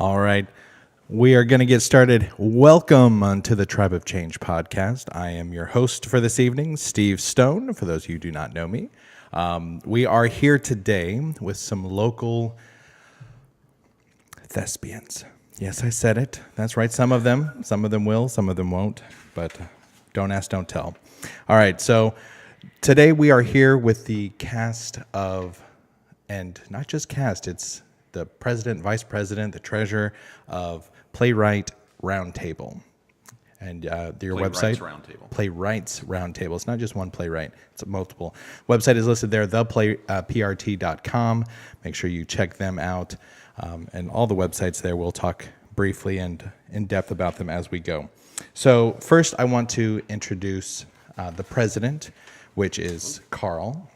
All right. We are going to get started. Welcome to the Tribe of Change podcast. I am your host for this evening, Steve Stone, for those of you who do not know me. We are here today with some local thespians. Yes, I said it. That's right. Some of them will, some of them won't, but don't ask, don't tell. All right. So today we are here with the cast of, and not just cast, it's the president, vice president, the treasurer of Playwright Roundtable. And your website? Playwrights Roundtable. It's not just one playwright. It's multiple. Website is listed there, PRT.com. Make sure you check them out. And all the websites there, we'll talk briefly and in depth about them as we go. So first, I want to introduce the president, which is Carl.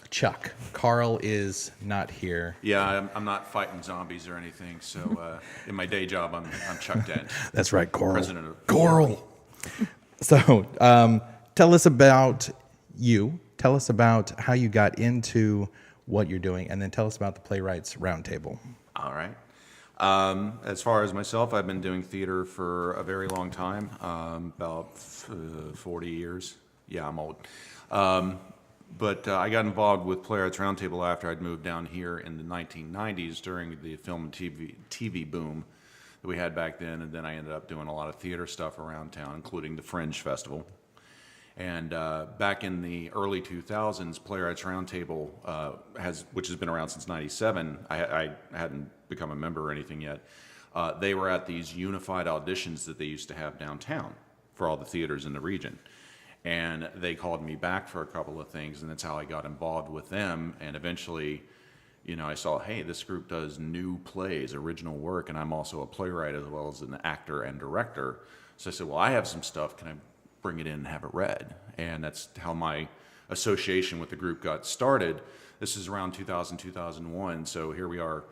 Chuck. Carl is not here. Yeah, I'm not fighting zombies or anything. So in my day job, I'm Chuck Dent. That's right, Carl. President of Carl. So tell us about you. Tell us about how you got into what you're doing, and then tell us about the Playwrights Roundtable. All right. As far as myself, I've been doing theater for a very long time, about 40 years. Yeah, I'm old. But I got involved with Playwrights Roundtable after I'd moved down here in the 1990s during the film and TV boom that we had back then. And then I ended up doing a lot of theater stuff around town, including the Fringe Festival. And back in the early 2000s, Playwrights Roundtable, which has been around since 97, I hadn't become a member or anything yet, they were at these unified auditions that they used to have downtown for all the theaters in the region. And they called me back for a couple of things, and that's how I got involved with them. And eventually, I saw, hey, this group does new plays, original work, and I'm also a playwright as well as an actor and director. So I said, well, I have some stuff. Can I bring it in and have it read? And that's how my association with the group got started. This is around 2000, 2001. So here we are,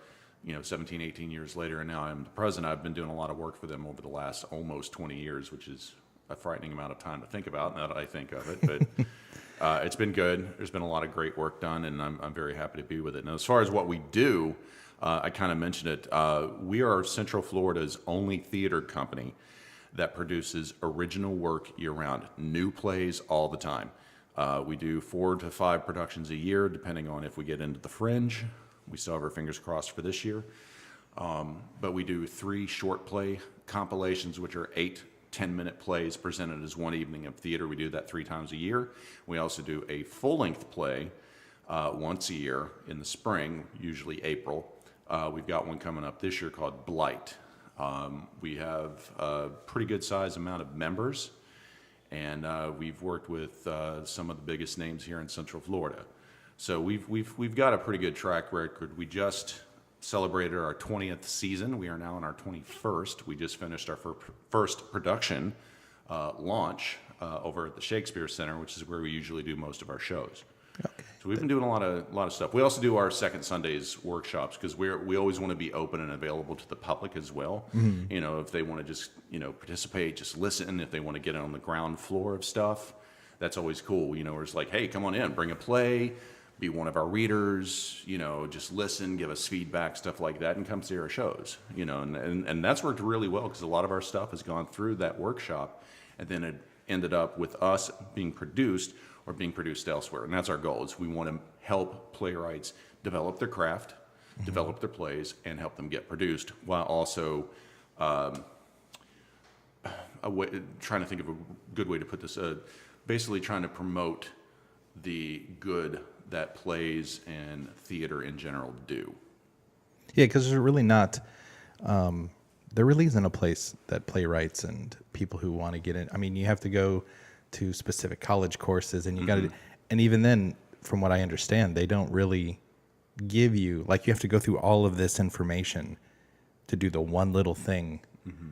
17, 18 years later, and now I'm the president. I've been doing a lot of work for them over the last almost 20 years, which is a frightening amount of time to think about now that I think of it, but it's been good. There's been a lot of great work done, and I'm very happy to be with it. Now, as far as what we do, I kind of mentioned it. We are Central Florida's only theater company that produces original work year-round, new plays all the time. We do 4 to 5 productions a year, depending on if we get into the Fringe. We still have our fingers crossed for this year. But we do 3 short play compilations, which are 8 10-minute plays presented as one evening of theater. We do that 3 times a year. We also do a full-length play once a year in the spring, usually April. We've got one coming up this year called Blight. We have a pretty good size amount of members, and we've worked with some of the biggest names here in Central Florida. So we've got a pretty good track record. We just celebrated our 20th season. We are now in our 21st. We just finished our first production launch over at the Shakespeare Center, which is where we usually do most of our shows. Okay. So we've been doing a lot of stuff. We also do our second Sundays workshops because we always want to be open and available to the public as well. Mm-hmm. If they want to just participate, just listen. If they want to get on the ground floor of stuff, that's always cool. Where it's like, hey, come on in, bring a play. Be one of our readers, just listen, give us feedback, stuff like that, and come see our shows, and that's worked really well because a lot of our stuff has gone through that workshop, and then it ended up with us being produced or being produced elsewhere, and that's our goal. Is we want to help playwrights develop their craft, mm-hmm. develop their plays, and help them get produced, while also trying to think of a good way to put this. Basically, trying to promote the good that plays and theater in general do. Yeah, because there's really not, there really isn't a place that playwrights and people who want to get in. I mean, you have to go to specific college courses, and you got to, and even then, from what I understand, they don't really give you, like, you have to go through all of this information to do the one little thing, mm-hmm.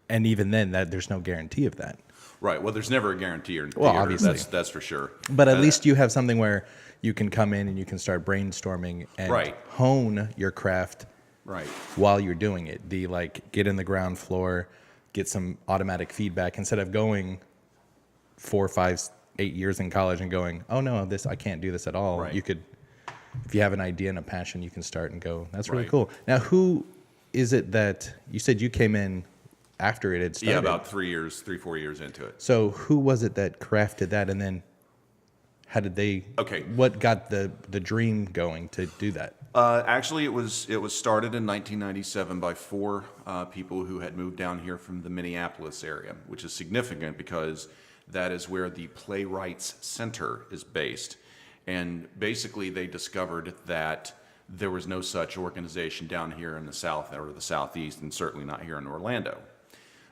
and even then, that there's no guarantee of that. Right. Well, there's never a guarantee in theater. Well, obviously. That's for sure. But at least you have something where you can come in and you can start brainstorming and hone your craft while you're doing it. Get in the ground floor, get some automatic feedback instead of going 4, 5, 8 years in college and going, oh no, I can't do this at all. Right. You could, if you have an idea and a passion, you can start and go. That's really cool. Now, who is it that you said you came in after it had started? Yeah, about 4 years into it. So who was it that crafted that, and then how did they? Okay. What got the dream going to do that? Actually, it was started in 1997 by 4 people who had moved down here from the Minneapolis area, which is significant because that is where the Playwrights Center is based. And basically, they discovered that there was no such organization down here in the South or the Southeast, and certainly not here in Orlando.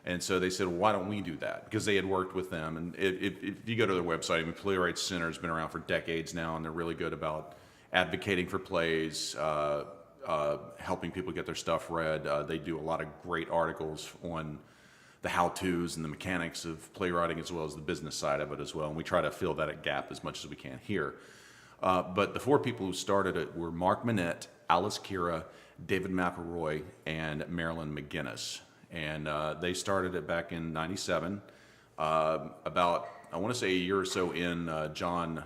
And so they said, well, why don't we do that? Because they had worked with them. And if you go to their website, I mean, Playwrights Center has been around for decades now, and they're really good about advocating for plays, helping people get their stuff read. They do a lot of great articles on the how-tos and the mechanics of playwriting, as well as the business side of it as well. And we try to fill that gap as much as we can here. But the 4 people who started it were Mark Manette, Alice Kira, David McElroy, and Marilyn McGinnis. And they started it back in 97. About, I want to say a year or so in, John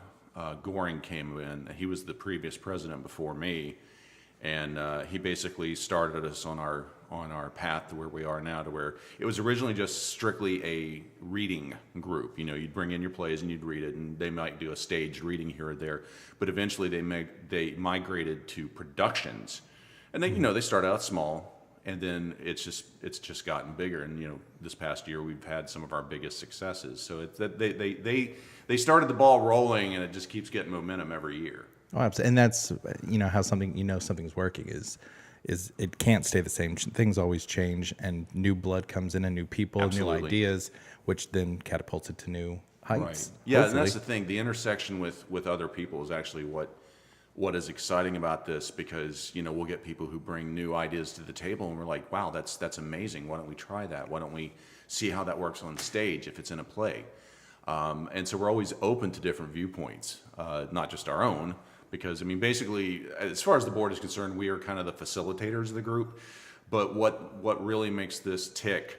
Goring came in. He was the previous president before me. And he basically started us on our path to where we are now, to where it was originally just strictly a reading group. You know, you'd bring in your plays and you'd read it, and they might do a staged reading here or there. But eventually they migrated to productions. And they started out small. And then it's just gotten bigger. And this past year we've had some of our biggest successes. So it's that they started the ball rolling, and it just keeps getting momentum every year. Oh, absolutely. And that's how something's working is it can't stay the same. Things always change, and new blood comes in, and new people, Absolutely. new ideas, which then catapults it to new heights. Right. Yeah, hopefully. And that's the thing. The intersection with other people is actually what is exciting about this, because we'll get people who bring new ideas to the table, and we're like, wow, that's amazing. Why don't we try that? Why don't we see how that works on stage if it's in a play? And so we're always open to different viewpoints, not just our own, because basically, as far as the board is concerned, we are kind of the facilitators of the group. But what really makes this tick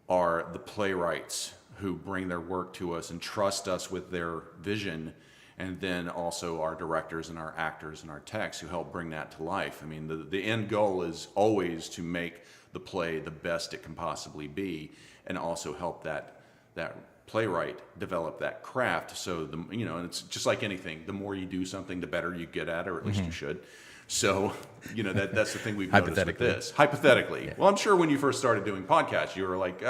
are the playwrights who bring their work to us and trust us with their vision. And then also our directors and our actors and our techs who help bring that to life. The end goal is always to make the play the best it can possibly be, and also help that playwright develop that craft. So and it's just like anything. The more you do something, the better you get at it, or at least you should. So that's the thing we've noticed with this. Hypothetically, yeah. Well, I'm sure when you first started doing podcasts, you were like,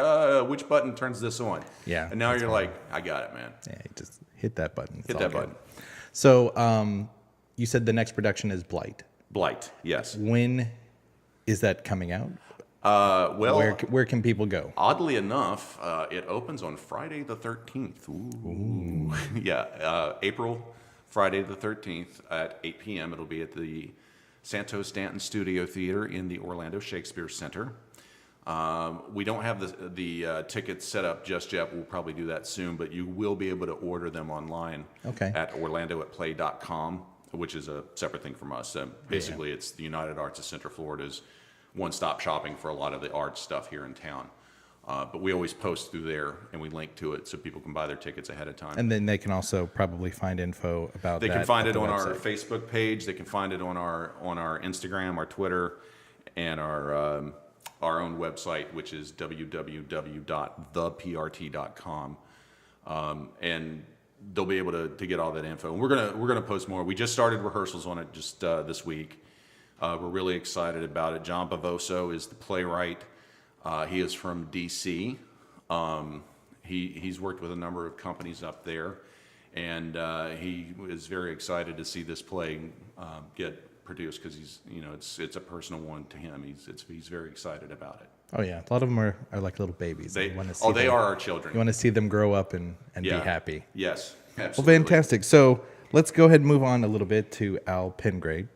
which button turns this on? Yeah. And now you're like, I got it, man. Yeah, you just hit that button. Hit that button. So you said the next production is Blight. Blight, yes. When is that coming out? Well, where can people go? Oddly enough, it opens on Friday the 13th. Ooh. Yeah, April, Friday the 13th at 8 p.m. It'll be at the Santos Stanton Studio Theater in the Orlando Shakespeare Center. We don't have the tickets set up just yet. We'll probably do that soon, but you will be able to order them online at orlandoatplay.com, which is a separate thing from us. Basically, It's the United Arts of Central Florida's one-stop shopping for a lot of the art stuff here in town. But we always post through there, and we link to it so people can buy their tickets ahead of time. And then they can also probably find info about that. They can find it on our Facebook page. They can find it on our Instagram, our Twitter, and our own website, which is www.theprt.com. And they'll be able to get all that info. And we're gonna post more. We just started rehearsals on it just this week. We're really excited about it. John Bavoso is the playwright. He is from DC. He's worked with a number of companies up there, and he is very excited to see this play get produced, because it's a personal one to him. He's very excited about it. Oh yeah, a lot of them are like little babies. They are our children. You want to see them grow up and be happy. Yes, absolutely. Well, fantastic. So let's go ahead and move on a little bit to Al Pengrade.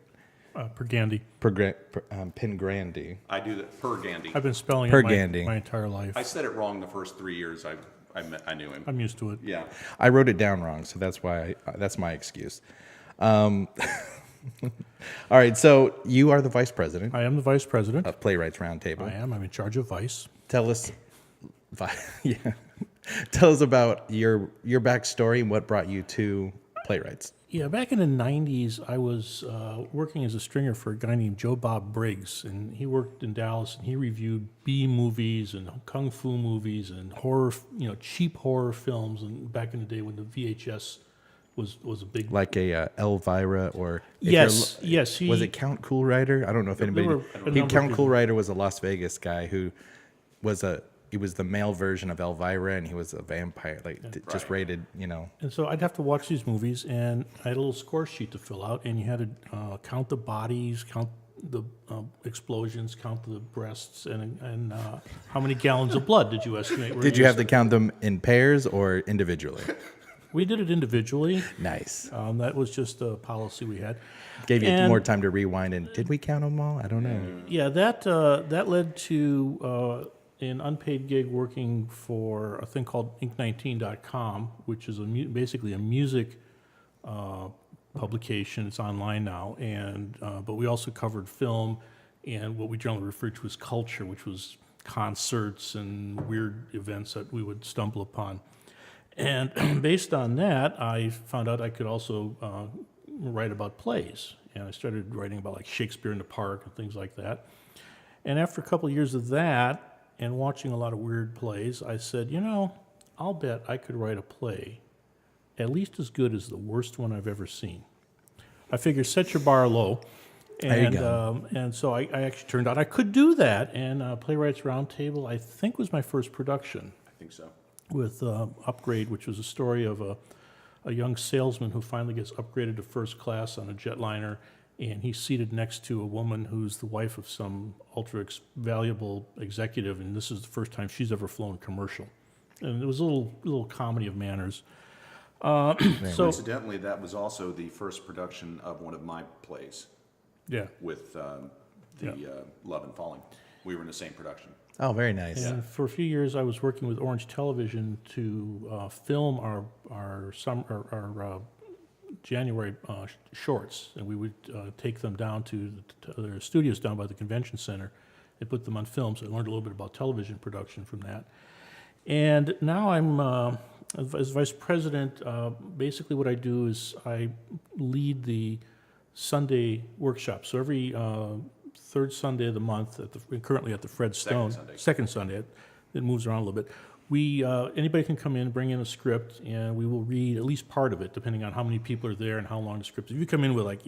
Pergandy. Pengrandy. I do that. Pergandy. I've been spelling Pergandy. it my entire life. I said it wrong the first 3 years I knew him. I'm used to it. Yeah. I wrote it down wrong, so that's why that's my excuse. All right, so you are the vice president I am the vice president. of Playwrights Roundtable. I am. I'm in charge of Vice. Tell us, Tell us about your backstory and what brought you to Playwrights. Yeah, back in the 90s, I was working as a stringer for a guy named Joe Bob Briggs, and he worked in Dallas, and he reviewed B movies and kung fu movies and horror, cheap horror films, and back in the day when the VHS was a big... Like a Elvira or... Yes. Was it Count Cool Rider? I don't know if anybody... were a number of Count people. Cool Rider was a Las Vegas guy who was he was the male version of Elvira, and he was a vampire, just rated, And so I'd have to watch these movies, and I had a little score sheet to fill out, and you had to count the bodies, count the explosions, count the breasts, and how many gallons of blood did you estimate? Did you have to count them in pairs or individually? We did it individually. Nice. That was just a policy we had. Gave you And- more time to rewind, and did we count them all? I don't know. Yeah, that led to an unpaid gig working for a thing called Ink19.com, which is basically a music publication. It's online now, and but we also covered film and what we generally refer to as culture, which was concerts and weird events that we would stumble upon. And based on that, I found out I could also write about plays, and I started writing about like Shakespeare in the Park and things like that. And after a couple of years of that, and watching a lot of weird plays, I said, I'll bet I could write a play at least as good as the worst one I've ever seen. I figured set your bar low. There you go. And so I actually turned out I could do that. And Playwrights Roundtable, I think, was my first production I think so. with Upgrade, which was a story of a young salesman who finally gets upgraded to first class on a jetliner, and he's seated next to a woman who's the wife of some valuable executive, and this is the first time she's ever flown commercial. And it was a little comedy of manners. So Coincidentally, that was also the first production of one of my plays yeah, with Love and Falling. We were in the same production. Oh, very nice. and for a few years I was working with Orange Television to film our January shorts, and we would take them down to their studios down by the convention center and put them on film. So I learned a little bit about television production from that. And now I'm, as vice president, basically what I do is I lead the Sunday workshop. So every third Sunday of the month, currently at the Fred Stone, second Sunday, it moves around a little bit. Anybody can come in, bring in a script, and we will read at least part of it, depending on how many people are there and how long the script is. If you come in with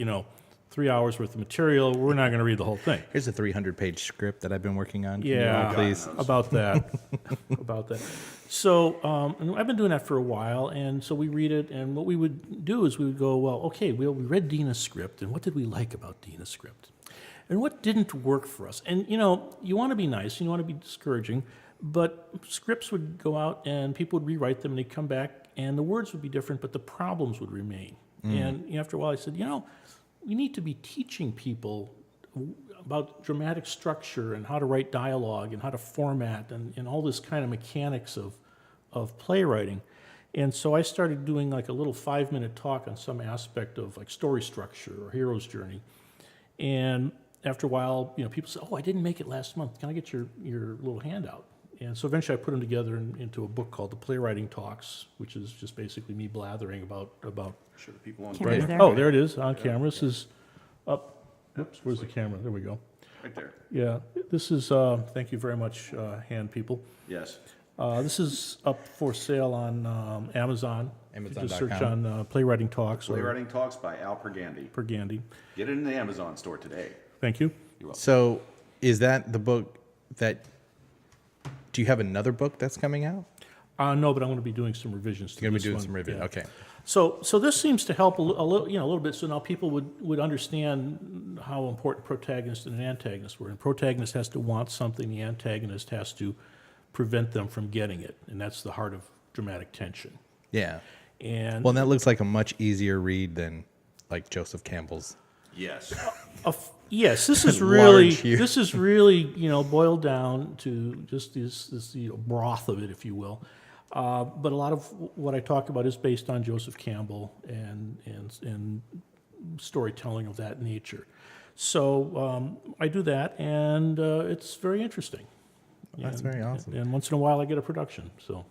3 hours worth of material, we're not going to read the whole thing. Here's a 300-page script that I've been working on. Can you Yeah, read, please. about that. So and I've been doing that for a while, and so we read it, and what we would do is we would go, well, okay, we read Dena's script, and what did we like about Dena's script? And what didn't work for us? And, you want to be nice, you want to be discouraging, but scripts would go out, and people would rewrite them, and they'd come back, and the words would be different, but the problems would remain. And after a while, I said, we need to be teaching people about dramatic structure and how to write dialogue and how to format and all this kind of mechanics of playwriting. And so I started doing like a little 5-minute talk on some aspect of like story structure or hero's journey. And after a while, people say, oh, I didn't make it last month. Can I get your little handout? And so eventually I put them together into a book called the Playwriting Talks, which is just basically me blathering about Sure, the people on Camera's there. Oh, there it is on camera. This is up. Whoops, where's the camera? There we go. right there. Yeah, this is, thank you very much, hand people. Yes. This is up for sale on Amazon. You just search Amazon.com. on Playwriting Talks or Playwriting Talks by Al Pergandy. Pergandy. Get it in the Amazon store today. Thank you. So, is that the book that? Do you have another book that's coming out? No, but I'm going to be doing some revisions to You're going this to be doing one. some review. Yeah. Okay. So this seems to help a little bit. So now people would understand how important protagonist and an antagonist were. And protagonist has to want something. The antagonist has to prevent them from getting it, and that's the heart of dramatic tension. Yeah. And Well, that looks like a much easier read than like Joseph Campbell's. Yes. yes, this is Large here. really boiled down to just this broth of it, if you will. But a lot of what I talk about is based on Joseph Campbell and storytelling of that nature. So I do that, and it's very interesting. That's And- very awesome. And once in a while, I get a production. So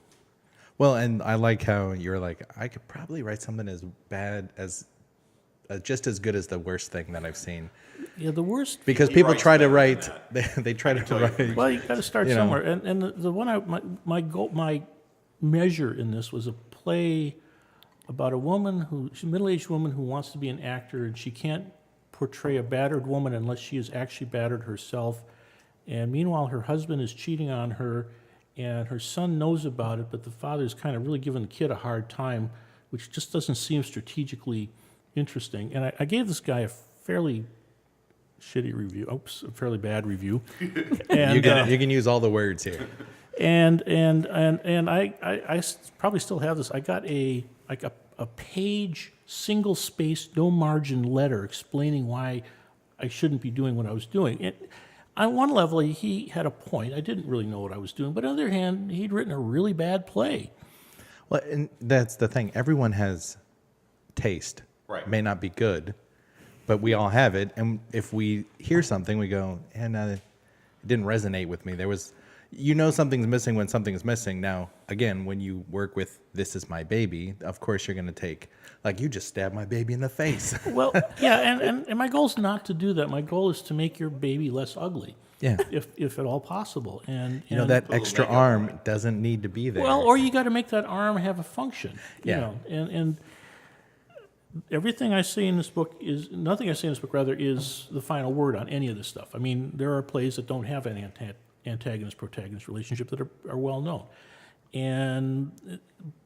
Well, and I like how you're like, I could probably write something as bad as just as good as the worst thing that I've seen. Yeah, the worst. Because He people writes try to better than write, they try to write. Well, you got to start You know. somewhere. And the one my goal, my measure in this was a play about a woman she's a middle-aged woman who wants to be an actor, and she can't portray a battered woman unless she is actually battered herself. And meanwhile, her husband is cheating on her, and her son knows about it, but the father's kind of really giving the kid a hard time, which just doesn't seem strategically interesting. And I gave this guy a fairly shitty review. Oops, a fairly bad review. And, You can use all the words here. and I probably still have this. I got a page, single space, no margin letter explaining why I shouldn't be doing what I was doing. And on one level, he had a point. I didn't really know what I was doing. But on the other hand, he'd written a really bad play. Well, and that's the thing. Everyone has taste. Right. May not be good, but we all have it. And if we hear something, we go, and it didn't resonate with me. Something's missing when something's missing. Now, again, when you work with This Is My Baby, of course you're going to take, like, you just stabbed my baby in the face. Well, yeah, and my goal is not to do that. My goal is to make your baby less ugly. Yeah. If at all possible. And That extra arm doesn't need to be there. Well, or you got to make that arm have a function. Yeah. And everything I say in this book nothing I say in this book rather is the final word on any of this stuff. I mean, there are plays that don't have an antagonist-protagonist relationship that are well known.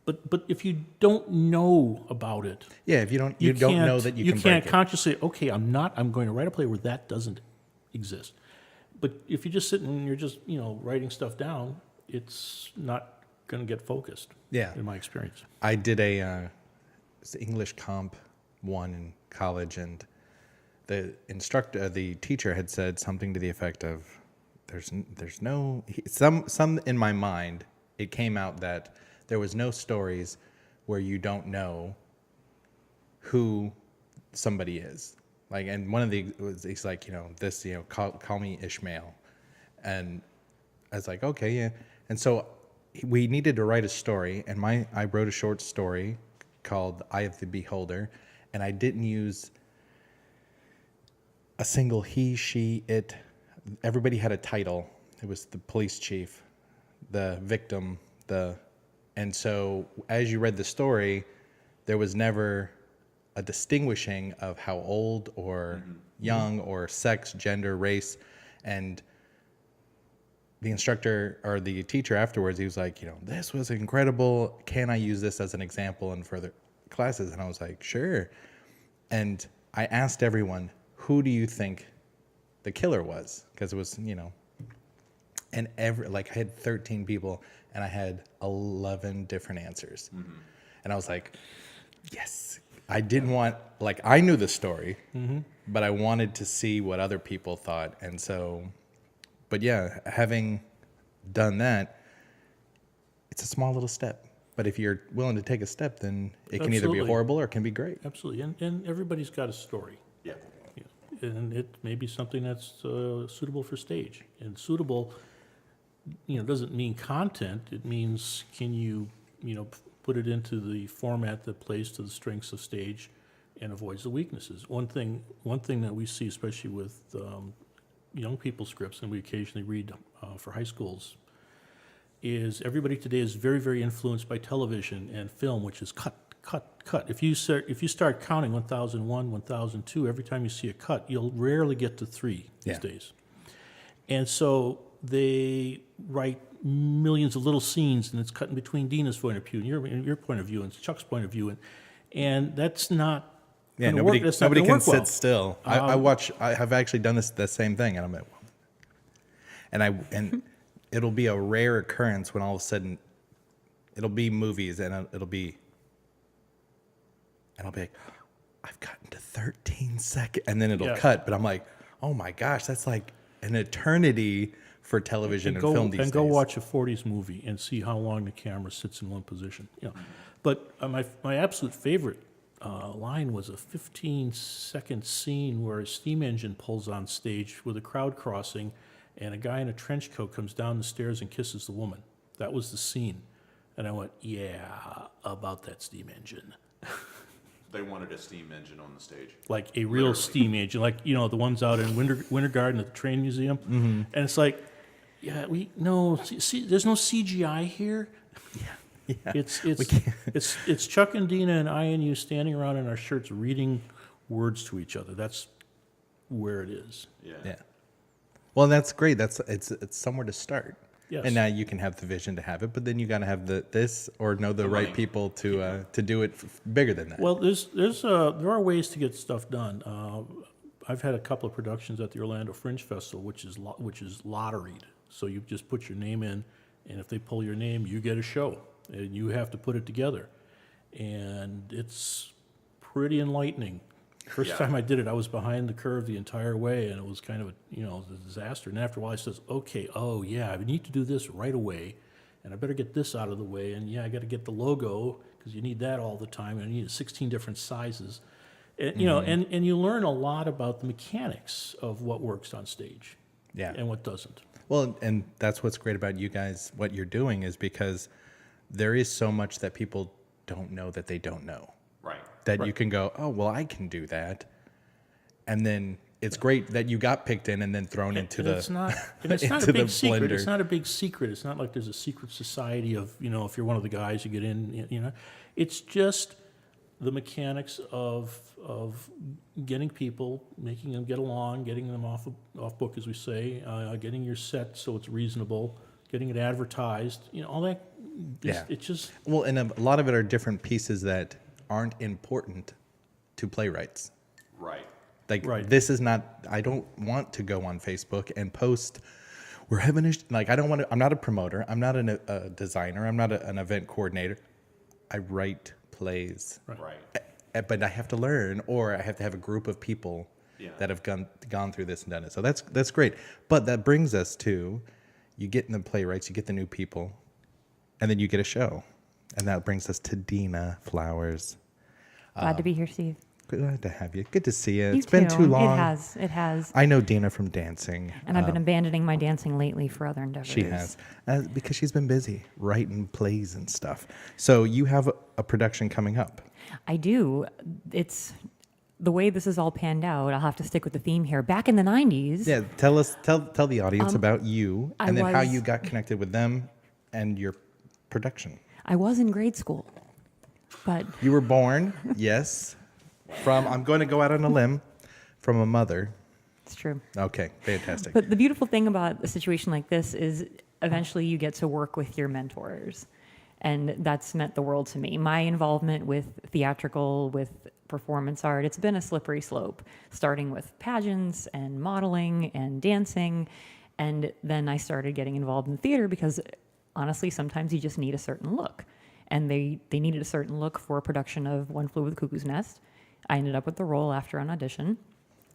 But if you don't know about it, yeah, if you don't know that you can can't break it. consciously, okay, I'm going to write a play where that doesn't exist. But if you're just sitting and you're just, writing stuff down, it's not going to get focused. Yeah. In my experience. I did a English Comp 1 in college, and the teacher had said something to the effect of, some in my mind, it came out that there was no stories where you don't know who somebody is. Like, and one of he's like, call me Ishmael. And I was like, okay, yeah. And so we needed to write a story, and I wrote a short story called Eye of the Beholder, and I didn't use a single he, she, it. Everybody had a title. It was the police chief, the victim, and so as you read the story, there was never a distinguishing of how old or young or sex, gender, race. And the instructor or the teacher afterwards, he was like, this was incredible. Can I use this as an example in further classes? And I was like, sure. And I asked everyone, who do you think the killer was? Because it was, and I had 13 people and I had 11 different answers. Mm-hmm. And I was like, yes. I didn't want, I knew the story, but I wanted to see what other people thought. And so, but yeah, having done that, it's a small little step. But if you're willing to take a step, then it can either be horrible or it can be great. Absolutely. And everybody's got a story. Yeah. And it may be something that's suitable for stage. And suitable, doesn't mean content. It means can you, put it into the format that plays to the strengths of stage and avoids the weaknesses. One thing that we see, especially with young people's scripts, and we occasionally read for high schools, is everybody today is very, very influenced by television and film, which is cut. If you start counting 1001, 1002, every time you see a cut, you'll rarely get to 3 these days. And so they write millions of little scenes, and it's cut in between Dena's point of view and your point of view and Chuck's point of view, and that's not. Yeah, nobody can sit well. still. I have actually done the same thing, and I'm like, and it'll be a rare occurrence when all of a sudden, it'll be movies, and I'll be like, I've gotten to 13 seconds, and then it'll cut, but I'm like, oh my gosh, that's like an eternity for television and film these days. And go watch a 40s movie and see how long the camera sits in one position. But my absolute favorite line was a 15-second scene where a steam engine pulls on stage with a crowd crossing, and a guy in a trench coat comes down the stairs and kisses the woman. That was the scene. And I went, yeah, about that steam engine. They wanted a steam engine on the stage. Like a real steam engine, like the ones out in Winter Garden at the Train Museum, and it's like, yeah, see, there's no CGI here. Yeah. It's Chuck and Dena and I and you standing around in our shirts reading words to each other. That's where it is. Yeah. Well, that's great. It's somewhere to start. Yes. And now you can have the vision to have it, but then you got to have the right money. people to do it bigger than that. Well, there are ways to get stuff done. I've had a couple of productions at the Orlando Fringe Festival, which is lotteried. So you just put your name in, and if they pull your name, you get a show, and you have to put it together, and it's pretty enlightening. First time I did it, I was behind the curve the entire way, and it was kind of a disaster. And after a while, I says, okay, I need to do this right away, and I better get this out of the way. And I got to get the logo because you need that all the time, and I need 16 different sizes. And, and you learn a lot about the mechanics of what works on stage, and what doesn't. Well, and that's what's great about you guys. What you're doing is because there is so much that people don't know that they don't know. Right. That you can go, oh, well, I can do that. And then it's great that you got picked in and then thrown into the It's not a big secret. It's not a big secret. It's not like there's a secret society of, if you're one of the guys, you get in, It's just the mechanics of getting people, making them get along, getting them off book, as we say, getting your set so it's reasonable, getting it advertised, all that. It's just... Well, and a lot of it are different pieces that aren't important to playwrights. Right. This is not, I don't want to go on Facebook and post, we're having I don't want to, I'm not a promoter, I'm not a designer, I'm not an event coordinator. I write plays. Right. But I have to learn, or I have to have a group of people that have gone through this and done it. So that's great. But that brings us to, you get in the playwrights, you get the new people, and then you get a show. And that brings us to Dena Flowers. Glad to be here, Steve. Glad to have you. Good to see you. You It's been too long. It has. I know Dena from dancing. And I've been abandoning my dancing lately for other endeavors. She has. Because she's been busy writing plays and stuff. So you have a production coming up. I do. It's the way this is all panned out. I'll have to stick with the theme here. Back in the 90s. Yeah, tell the audience about you and then how you got connected with them and your production. I was in grade school, but... You were born, yes, I'm going to go out on a limb, from a mother. It's true. Okay, fantastic. But the beautiful thing about a situation like this is eventually you get to work with your mentors. And that's meant the world to me. My involvement with theatrical, with performance art, it's been a slippery slope, starting with pageants and modeling and dancing. And then I started getting involved in theater because honestly, sometimes you just need a certain look. And they needed a certain look for a production of One Flew Over the Cuckoo's Nest. I ended up with the role after an audition.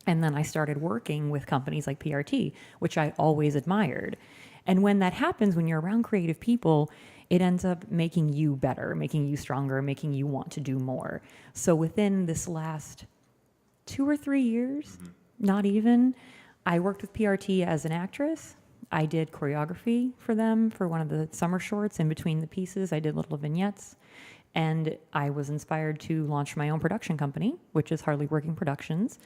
And then I started working with companies like PRT, which I always admired. And when that happens, when you're around creative people, it ends up making you better, making you stronger, making you want to do more. So within this last 2 or 3 years, not even, I worked with PRT as an actress. I did choreography for them for one of the summer shorts. In between the pieces, I did little vignettes. And I was inspired to launch my own production company, which is Hardly Working Productions.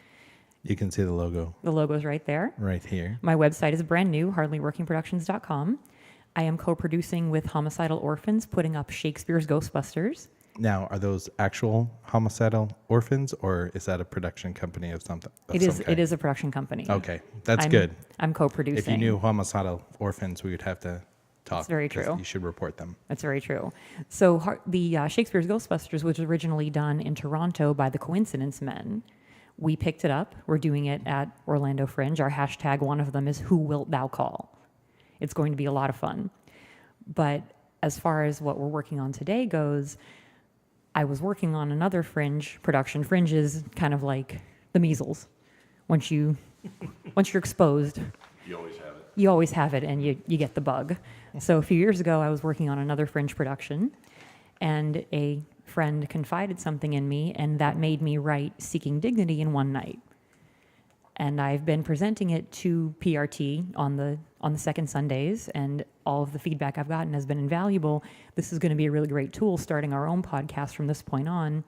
You can see the logo. The logo's right there. Right here. My website is brand new, hardlyworkingproductions.com. I am co-producing with Homicidal Orphans, putting up Shakespeare's Ghostbusters. Now, are those actual homicidal orphans, or is that a production company of something? It is a production company. Okay, that's good. I'm co-producing. If you knew homicidal orphans, we would have to talk. That's very 'cause true. You should report them. That's very true. So the Shakespeare's Ghostbusters was originally done in Toronto by the Coincidence Men. We picked it up. We're doing it at Orlando Fringe. Our hashtag, one of them is Who Wilt Thou Call? It's going to be a lot of fun. But as far as what we're working on today goes, I was working on another Fringe production. Fringe is kind of like the measles. Once you're exposed, you always have it, and you get the bug. So a few years ago, I was working on another Fringe production, and a friend confided something in me, and that made me write Seeking Dignity in one night. And I've been presenting it to PRT on the second Sundays, and all of the feedback I've gotten has been invaluable. This is going to be a really great tool starting our own podcast from this point on.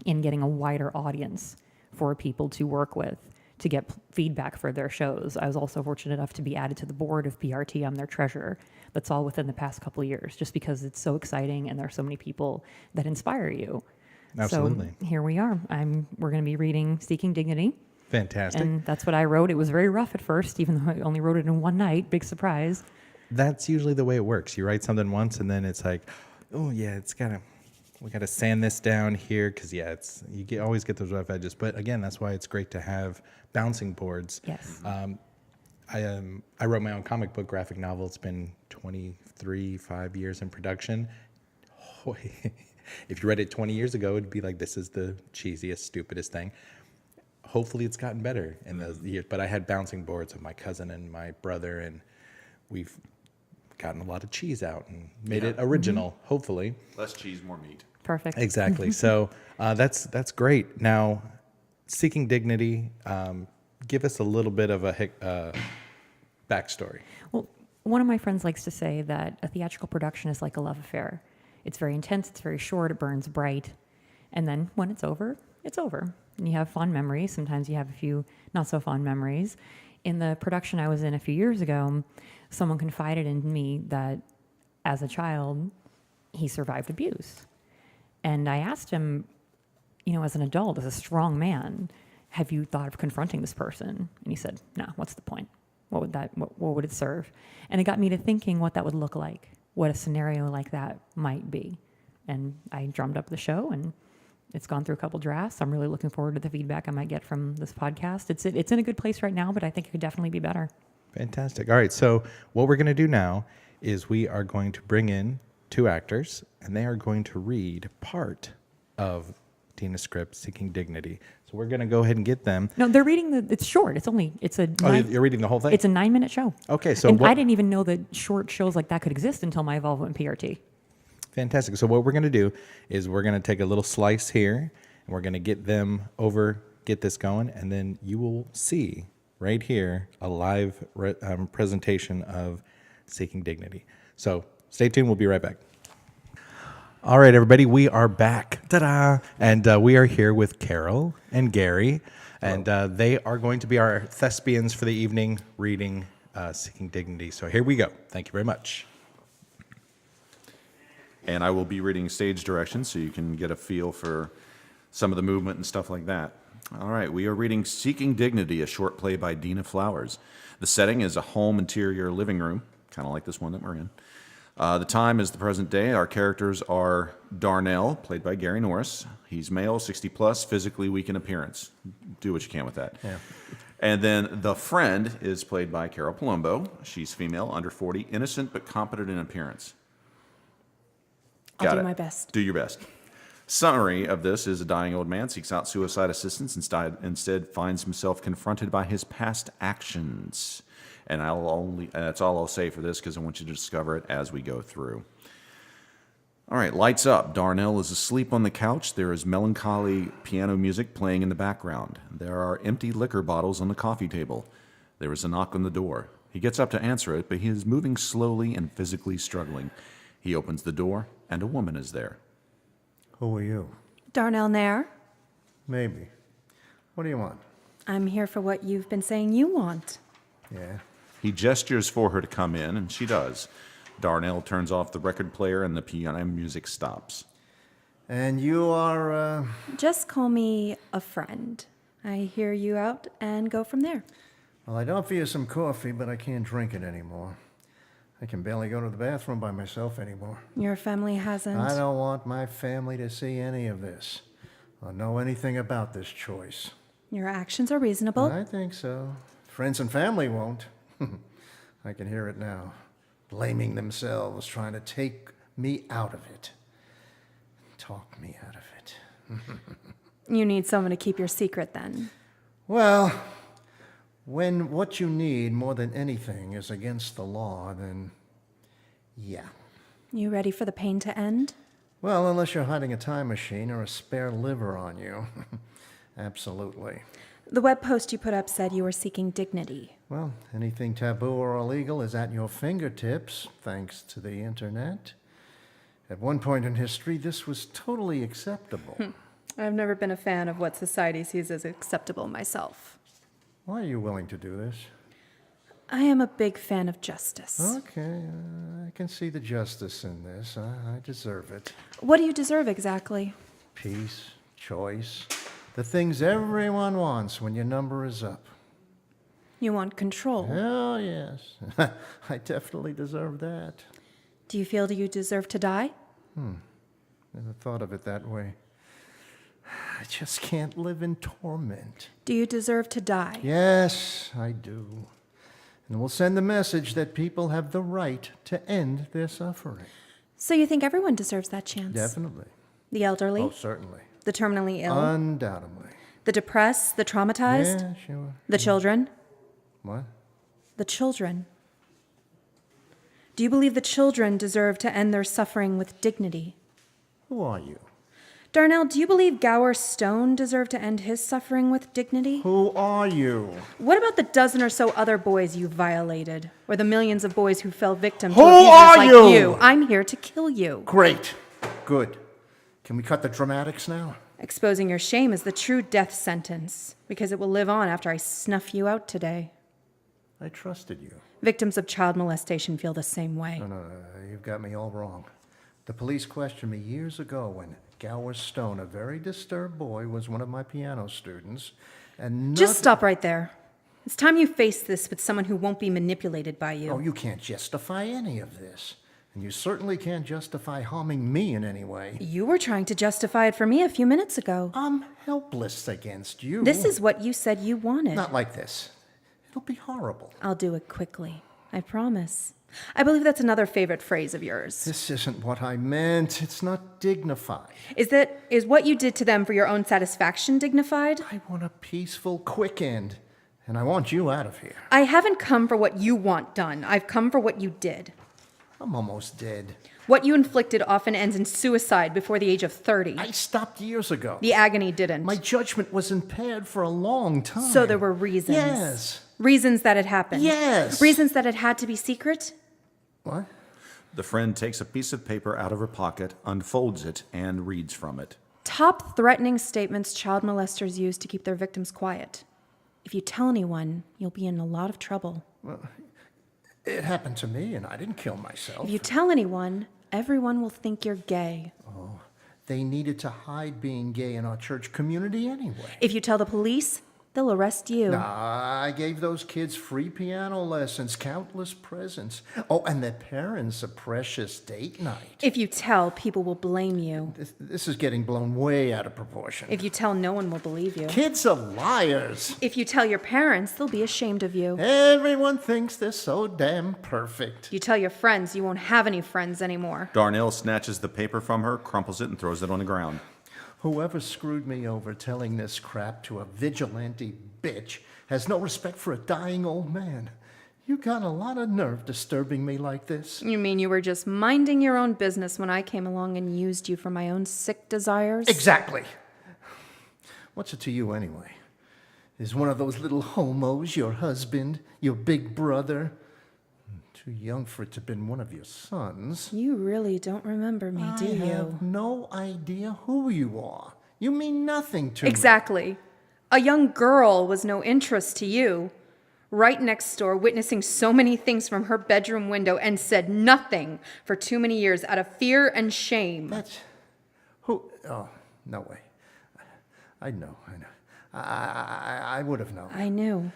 in getting a wider audience for people to work with to get feedback for their shows. I was also fortunate enough to be added to the board of PRT. I'm their treasurer. That's all within the past couple of years, just because it's so exciting and there are so many people that inspire you. Absolutely. So here we are. We're going to be reading Seeking Dignity. Fantastic. And that's what I wrote. It was very rough at first, even though I only wrote it in one night. Big surprise. That's usually the way it works. You write something once, and then it's like, oh yeah, we gotta sand this down here, because always get those rough edges. But again, that's why it's great to have bouncing boards. Yes. I wrote my own comic book graphic novel. It's been 5 years in production. If you read it 20 years ago, it'd be like, this is the cheesiest, stupidest thing. Hopefully it's gotten better in those years. But I had bouncing boards with my cousin and my brother, and we've gotten a lot of cheese out and made it original, hopefully. Less cheese, more meat. Perfect. Exactly. So that's great. Now, Seeking Dignity, give us a little bit of a backstory. Well, one of my friends likes to say that a theatrical production is like a love affair. It's very intense, it's very short, it burns bright, and then when it's over, it's over. And you have fond memories. Sometimes you have a few not so fond memories. In the production I was in a few years ago, someone confided in me that as a child, he survived abuse. And I asked him, as an adult, as a strong man, have you thought of confronting this person? And he said, no, what's the point? What would it serve? And it got me to thinking what that would look like, what a scenario like that might be. And I drummed up the show, and it's gone through a couple drafts. I'm really looking forward to the feedback I might get from this podcast. It's in a good place right now, but I think it could definitely be better. Fantastic. All right. So what we're going to do now is we are going to bring in 2 actors, and they are going to read part of Dena's script, Seeking Dignity. So we're going to go ahead and get them. No, they're reading it's short. You're reading the whole thing? It's a 9-minute show. Okay. So and I didn't even know that short shows like that could exist until my involvement in PRT. Fantastic. So what we're going to do is we're going to take a little slice here, and we're going to get them over, get this going, and then you will see right here a live presentation of Seeking Dignity. So stay tuned. We'll be right back. All right, everybody, we are back. Ta-da! And we are here with Carol and Gary, and they are going to be our thespians for the evening reading Seeking Dignity. So here we go. Thank you very much. And I will be reading stage directions so you can get a feel for some of the movement and stuff like that. All right, we are reading Seeking Dignity, a short play by Dena Flowers. The setting is a home interior living room, kind of like this one that we're in. The time is the present day. Our characters are Darnell, played by Gary Norris. He's male, 60 plus, physically weak in appearance. Do what you can with that. Yeah. And then the friend is played by Carol Palumbo. She's female, under 40, innocent but competent in appearance. I'll do my best. Do your best. Summary of this is a dying old man seeks out suicide assistance, instead finds himself confronted by his past actions. And that's all I'll say for this, because I want you to discover it as we go through. All right, lights up. Darnell is asleep on the couch. There is melancholy piano music playing in the background. There are empty liquor bottles on the coffee table. There is a knock on the door. He gets up to answer it, but he is moving slowly and physically struggling. He opens the door, and a woman is there. Who are you? Darnell Nair, Maybe. What do you want? I'm here for what you've been saying you want. Yeah. He gestures for her to come in, and she does. Darnell turns off the record player, and the piano music stops. And you are, Just call me a friend. I hear you out and go from there. Well, I'd offer you some coffee, but I can't drink it anymore. I can barely go to the bathroom by myself anymore. Your family hasn't. I don't want my family to see any of this or know anything about this choice. Your actions are reasonable. I think so. Friends and family won't. I can hear it now. Blaming themselves, trying to take me out of it. Talk me out of it. You need someone to keep your secret then. Well, when what you need more than anything is against the law, then yeah. You ready for the pain to end? Well, unless you're hiding a time machine or a spare liver on you. Absolutely. The web post you put up said you were seeking dignity. Well, anything taboo or illegal is at your fingertips, thanks to the internet. At one point in history, this was totally acceptable. I've never been a fan of what society sees as acceptable myself. Why are you willing to do this? I am a big fan of justice. Okay, I can see the justice in this. I deserve it. What do you deserve exactly? Peace, choice, the things everyone wants when your number is up. You want control. Oh, yes. I definitely deserve that. Do you feel you deserve to die? Never thought of it that way. I just can't live in torment. Do you deserve to die? Yes, I do. And we'll send the message that people have the right to end their suffering. So you think everyone deserves that chance? Definitely. The elderly? Oh, certainly. The terminally ill? Undoubtedly. The depressed? The traumatized? Yeah, sure. The children? What? The children. Do you believe the children deserve to end their suffering with dignity? Who are you? Darnell, do you believe Gower Stone deserved to end his suffering with dignity? Who are you? What about the dozen or so other boys you violated? Or the millions of boys who fell victim to Who abusers are like you? I'm here to kill you. Great. Good. Can we cut the dramatics now? Exposing your shame is the true death sentence, because it will live on after I snuff you out today. I trusted you. Victims of child molestation feel the same way. No, you've got me all wrong. The police questioned me years ago when Gower Stone, a very disturbed boy, was one of my piano students, and Just stop right there. It's time you face this with someone who won't be manipulated by you. Oh, you can't justify any of this. And you certainly can't justify harming me in any way. You were trying to justify it for me a few minutes ago. I'm helpless against you. This is what you said you wanted. Not like this. It'll be horrible. I'll do it quickly. I promise. I believe that's another favorite phrase of yours. This isn't what I meant. It's not dignified. Is what you did to them for your own satisfaction dignified? I want a peaceful, quick end. And I want you out of here. I haven't come for what you want done. I've come for what you did. I'm almost dead. What you inflicted often ends in suicide before the age of 30. I stopped years ago. The agony didn't. My judgment was impaired for a long time. So there were reasons. Yes. Reasons that it happened. Yes. Reasons that it had to be secret. What? The friend takes a piece of paper out of her pocket, unfolds it, and reads from it. Top threatening statements child molesters use to keep their victims quiet. If you tell anyone, you'll be in a lot of trouble. It happened to me, and I didn't kill myself. If you tell anyone, everyone will think you're gay. They needed to hide being gay in our church community anyway. If you tell the police, they'll arrest you. I gave those kids free piano lessons, countless presents. Oh, and their parents a precious date night. If you tell, people will blame you. This is getting blown way out of proportion. If you tell, no one will believe you. Kids are liars. If you tell your parents, they'll be ashamed of you. Everyone thinks they're so damn perfect. You tell your friends, you won't have any friends anymore. Darnell snatches the paper from her, crumples it, and throws it on the ground. Whoever screwed me over telling this crap to a vigilante bitch has no respect for a dying old man. You got a lot of nerve disturbing me like this. You mean you were just minding your own business when I came along and used you for my own sick desires? Exactly. What's it to you anyway? Is one of those little homos your husband, your big brother? Too young for it to have been one of your sons. You really don't remember me, do you? I have no idea who you are. You mean nothing to me. Exactly. A young girl was no interest to you. Right next door, witnessing so many things from her bedroom window and said nothing for too many years out of fear and shame. That's... Who... Oh, no way. I know. I would have known. I knew.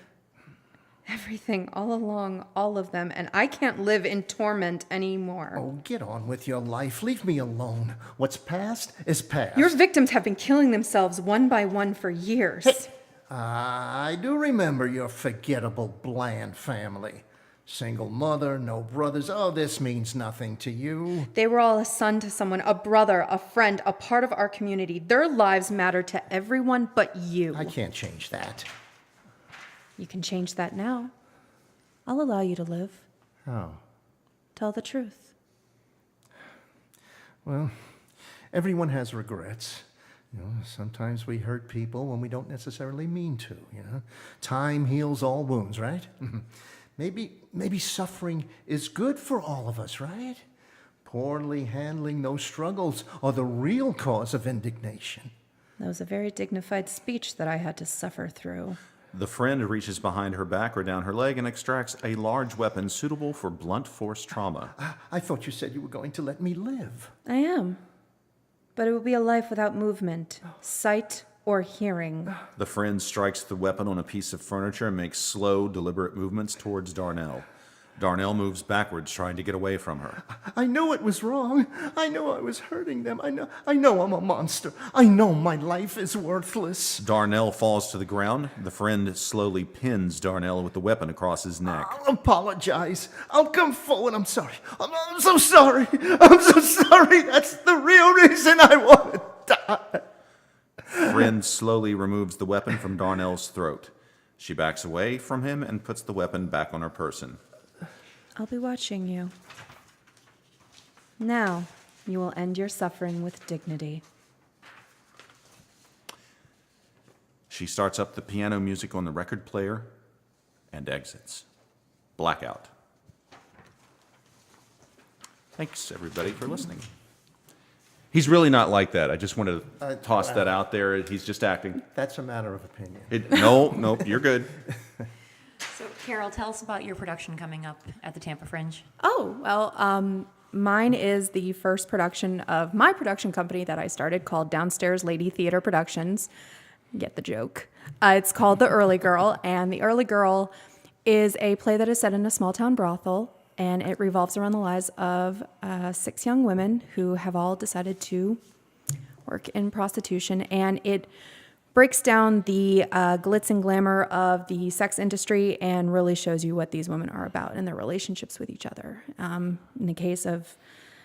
Everything, all along, all of them, and I can't live in torment anymore. Oh, get on with your life. Leave me alone. What's past is past. Your victims have been killing themselves one by one for years. Hey, I do remember your forgettable, bland family. Single mother, no brothers. Oh, this means nothing to you. They were all a son to someone, a brother, a friend, a part of our community. Their lives matter to everyone but you. I can't change that. You can change that now. I'll allow you to live. How? Tell the truth. Well, everyone has regrets. Sometimes we hurt people when we don't necessarily mean to, Time heals all wounds, right? Maybe suffering is good for all of us, right? Poorly handling those struggles are the real cause of indignation. That was a very dignified speech that I had to suffer through. The friend reaches behind her back or down her leg and extracts a large weapon suitable for blunt force trauma. I thought you said you were going to let me live. I am. But it will be a life without movement, sight, or hearing. The friend strikes the weapon on a piece of furniture and makes slow, deliberate movements towards Darnell. Darnell moves backwards, trying to get away from her. I know it was wrong. I know I was hurting them. I know I'm a monster. I know my life is worthless. Darnell falls to the ground. The friend slowly pins Darnell with the weapon across his neck. I'll apologize. I'll come forward. I'm sorry. I'm so sorry. I'm so sorry. That's the real reason I want to die. Friend slowly removes the weapon from Darnell's throat. She backs away from him and puts the weapon back on her person. I'll be watching you. Now, you will end your suffering with dignity. She starts up the piano music on the record player and exits. Blackout. Thanks, everybody, for listening. He's really not like that. I just wanted to toss that out there. He's just acting. That's a matter of opinion. No, you're good. So, Carol, tell us about your production coming up at the Tampa Fringe. Oh, well, mine is the first production of my production company that I started called Downstairs Lady Theater Productions. Get the joke. It's called The Early Girl, and The Early Girl is a play that is set in a small town brothel, and it revolves around the lives of 6 young women who have all decided to work in prostitution, and it breaks down the glitz and glamour of the sex industry and really shows you what these women are about and their relationships with each other. In the case of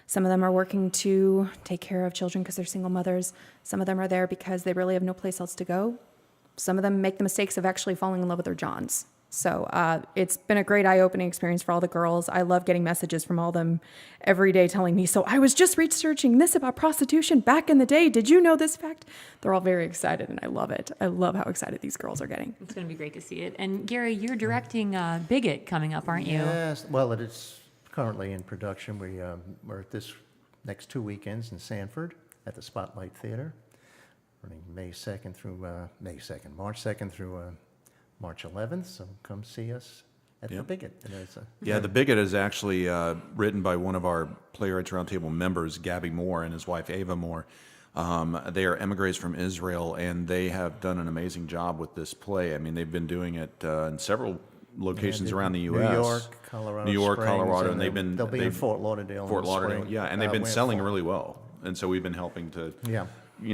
some of them are working to take care of children because they're single mothers. Some of them are there because they really have no place else to go. Some of them make the mistakes of actually falling in love with their Johns. So it's been a great eye-opening experience for all the girls. I love getting messages from all of them every day telling me, so I was just researching this about prostitution back in the day. Did you know this fact? They're all very excited, and I love it. I love how excited these girls are getting. It's going to be great to see it. And Gary, you're directing Bigot coming up, aren't you? Yes. Well, it is currently in production. We're at this next 2 weekends in Sanford at the Spotlight Theater, running March 2nd through March 11th, so come see us at the Bigot. Yeah, The Bigot is actually written by one of our Playwrights Roundtable members, Gabby Moore, and his wife, Ava Moore. They are emigres from Israel, and they have done an amazing job with this play. I mean, they've been doing it in several locations around the U.S. New York, Colorado, and they'll be in Fort Lauderdale. Fort Lauderdale, spring. yeah, and they've been selling really well. And so we've been helping to, Yeah.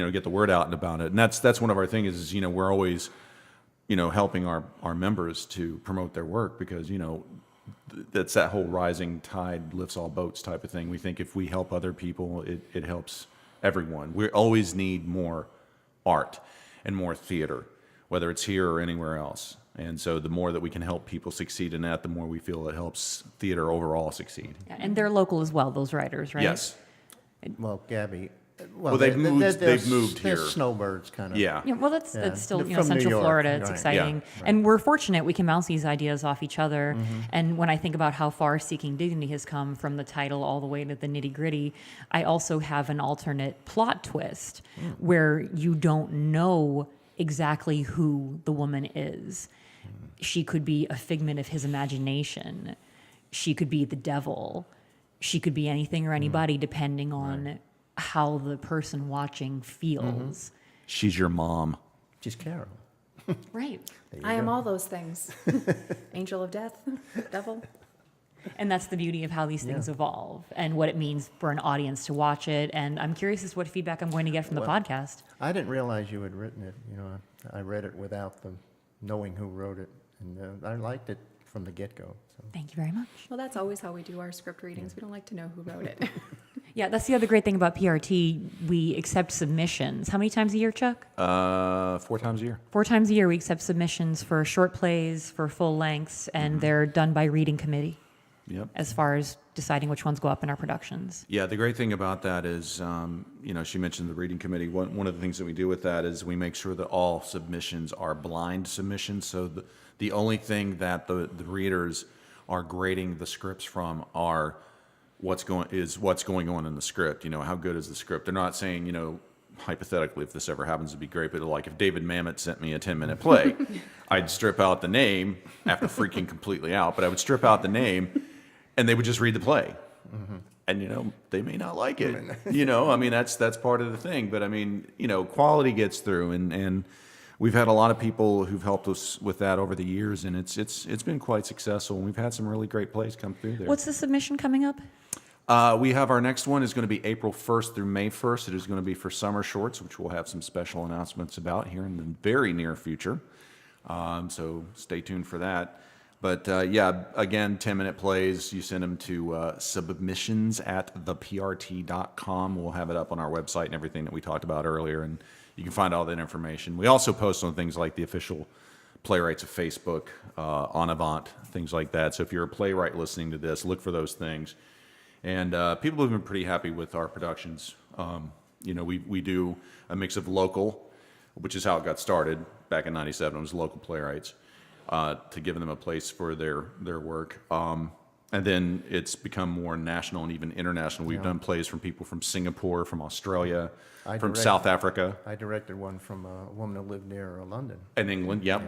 get the word out about it. And that's one of our things is, we're always helping our members to promote their work because, that's that whole rising tide lifts all boats type of thing. We think if we help other people, it helps everyone. We always need more art and more theater, whether it's here or anywhere else. And so the more that we can help people succeed in that, the more we feel it helps theater overall succeed. Yeah, and they're local as well, those writers, right? Yes. Well, Gabby. Well, they've moved here. They're snowbirds, kind of. Yeah. Yeah, well, that's still From New Central York, Florida. It's right. exciting, Yeah, and we're fortunate we can bounce these ideas off each other. And when I think about how far Seeking Dignity has come from the title all the way to the nitty gritty, I also have an alternate plot twist where you don't know exactly who the woman is. She could be a figment of his imagination. She could be the devil. She could be anything or anybody, depending on how the person watching feels. She's your mom. She's Carol. Right. I am all those things. Angel of death, devil. And that's the beauty of how these things evolve and what it means for an audience to watch it. And I'm curious as to what feedback I'm going to get from the podcast. I didn't realize you had written it. I read it without knowing who wrote it, and I liked it from the get-go. So. Thank you very much. Well, that's always how we do our script readings. We don't like to know who wrote it. Yeah, that's the other great thing about PRT. We accept submissions. How many times a year, Chuck? 4 times a year. 4 times a year we accept submissions for short plays, for full lengths, and they're done by reading committee Yep. as far as deciding which ones go up in our productions. Yeah, the great thing about that is, she mentioned the reading committee. One of the things that we do with that is we make sure that all submissions are blind submissions. So the only thing that the readers are grading the scripts from are what's going on in the script. How good is the script? They're not saying, hypothetically, if this ever happens, it'd be great, but like if David Mamet sent me a 10-minute play, I'd strip out the name after freaking completely out, but I would strip out the name and they would just read the play. Mm-hmm. And, they may not like it. I mean, that's part of the thing. But I mean, quality gets through, and we've had a lot of people who've helped us with that over the years, and it's been quite successful. And we've had some really great plays come through there. What's the submission coming up? We have our next one is going to be April 1st through May 1st. It is going to be for summer shorts, which we'll have some special announcements about here in the very near future. So stay tuned for that. But again, 10-minute plays, you send them to submissions@theprt.com. We'll have it up on our website and everything that we talked about earlier, and you can find all that information. We also post on things like the official Playwrights of Facebook, on Avant, things like that. So if you're a playwright listening to this, look for those things. And people have been pretty happy with our productions. We do a mix of local, which is how it got started back in '97. It was local playwrights. To give them a place for their work. And then it's become more national and even international. We've done plays from people from Singapore, from Australia, from South Africa. I directed one from a woman who lived near London. In England, yep.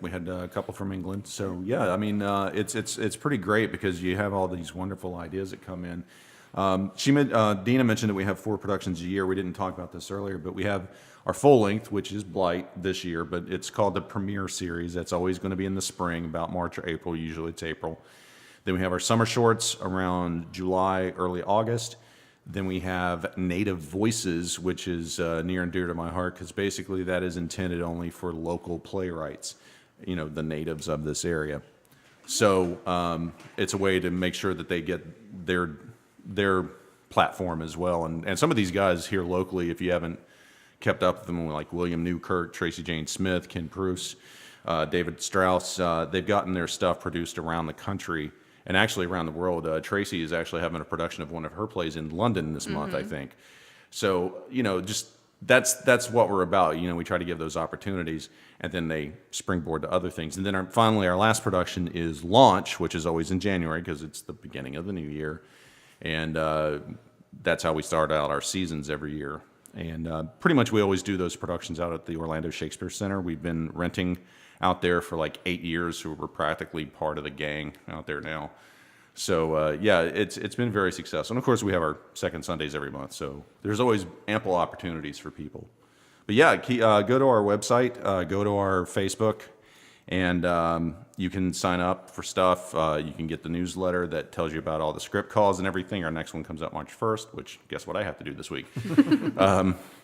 We had a couple from England. So, I mean, it's pretty great because you have all these wonderful ideas that come in. Dena mentioned that we have 4 productions a year. We didn't talk about this earlier, but we have our full length, which is Blight this year, but it's called the Premiere Series. That's always going to be in the spring, about March or April. Usually it's April. Then we have our summer shorts around July, early August. Then we have Native Voices, which is near and dear to my heart because basically that is intended only for local playwrights, the natives of this area. So it's a way to make sure that they get their platform as well. And some of these guys here locally, if you haven't kept up with them, like William Newkirk, Tracy Jane Smith, Ken Pruce, David Strauss, they've gotten their stuff produced around the country and actually around the world. Tracy is actually having a production of one of her plays in London this month, I think. So, just that's what we're about. We try to give those opportunities, and then they springboard to other things. And then finally, our last production is Launch, which is always in January because it's the beginning of the new year. And that's how we start out our seasons every year. And pretty much we always do those productions out at the Orlando Shakespeare Center. We've been renting out there for like 8 years, so we're practically part of the gang out there now. So it's been very successful. And of course we have our second Sundays every month, so there's always ample opportunities for people. But go to our website, go to our Facebook, and you can sign up for stuff. You can get the newsletter that tells you about all the script calls and everything. Our next one comes out March 1st, which guess what I have to do this week.